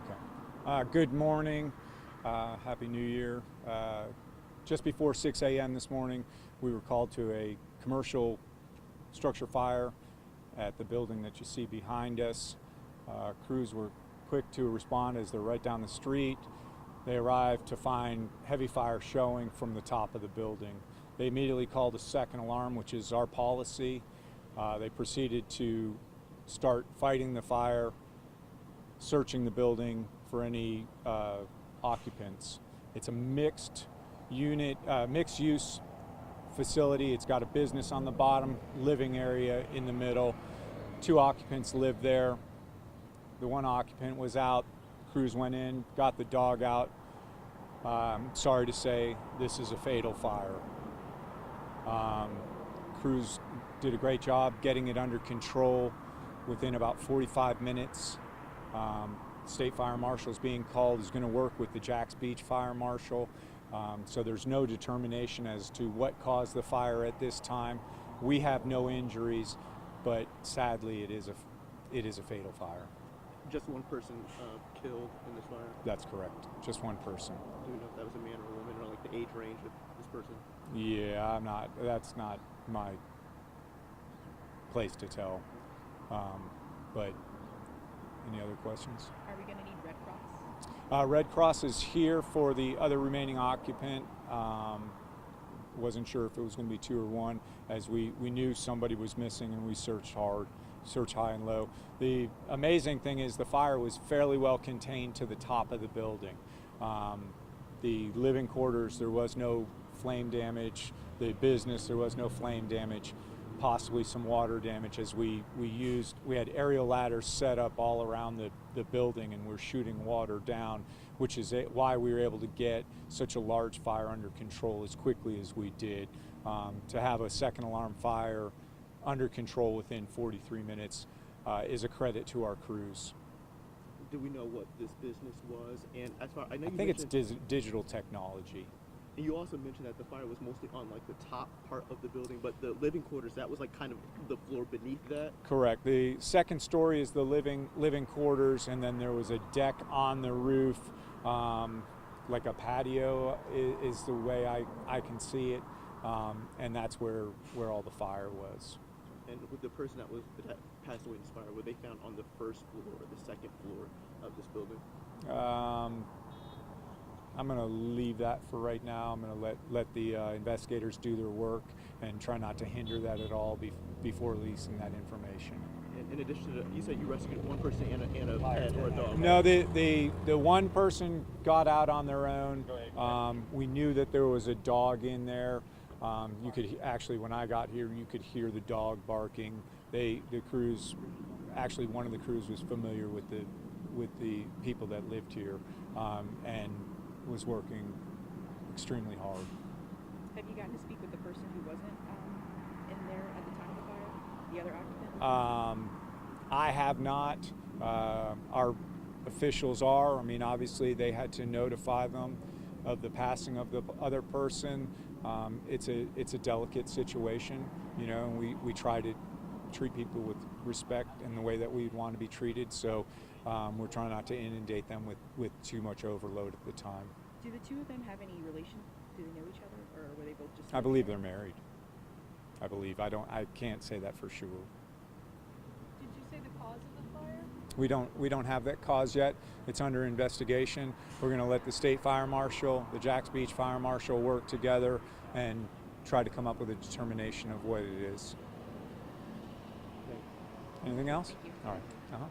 Okay. Good morning. Happy New Year. Just before 6 a.m. this morning, we were called to a commercial structure fire at the building that you see behind us. Crews were quick to respond as they're right down the street. They arrived to find heavy fire showing from the top of the building. They immediately called a second alarm, which is our policy. They proceeded to start fighting the fire, searching the building for any occupants. It's a mixed use facility. It's got a business on the bottom, living area in the middle. 2 occupants live there. The 1 occupant was out. Crews went in, got the dog out. Sorry to say, this is a fatal fire. Crews did a great job getting it under control within about 45 minutes. State Fire Marshal is being called, is going to work with the Jacksonville Beach Fire Marshal. So there's no determination as to what caused the fire at this time. We have no injuries, but sadly it is a fatal fire. Just one person killed in this fire? That's correct. Just one person. Do we know if that was a man or a woman, or like the age range of this person? Yeah, that's not my place to tell. But any other questions? Are we going to need Red Cross? Red Cross is here for the other remaining occupant. Wasn't sure if it was going to be 2 or 1, as we knew somebody was missing and we searched hard, searched high and low. The amazing thing is the fire was fairly well contained to the top of the building. The living quarters, there was no flame damage. The business, there was no flame damage. Possibly some water damage, as we had aerial ladders set up all around the building, and we're shooting water down, which is why we were able to get such a large fire under control as quickly as we did. To have a second alarm fire under control within 43 minutes is a credit to our crews. Do we know what this business was? And as far I think it's digital technology. And you also mentioned that the fire was mostly on like the top part of the building, but the living quarters, that was like kind of the floor beneath that? Correct. The second story is the living quarters, and then there was a deck on the roof, like a patio is the way I can see it, and that's where all the fire was. And with the person that passed away in this fire, were they found on the first floor or the second floor of this building? I'm going to leave that for right now. I'm going to let the investigators do their work and try not to hinder that at all before releasing that information. In addition to that, you said you rescued 1 person and a pet or a dog. No, the 1 person got out on their own. We knew that there was a dog in there. You could actually, when I got here, you could hear the dog barking. The crews, actually one of the crews was familiar with the people that lived here, and was working extremely hard. Have you gotten to speak with the person who wasn't in there at the time of the fire, the other occupant? I have not. Our officials are. I mean, obviously they had to notify them of the passing of the other person. It's a delicate situation, you know, and we try to treat people with respect in the way that we'd want to be treated. So we're trying not to inundate them with too much overload at the time. Do the 2 of them have any relation? Do they know each other, or were they both just? I believe they're married. I believe. I can't say that for sure. Did you say the cause of the fire? We don't have that cause yet. It's under investigation. We're going to let the State Fire Marshal, the Jacksonville Beach Fire Marshal work together and try to come up with a determination of what it is. Anything else? Thank you. All right.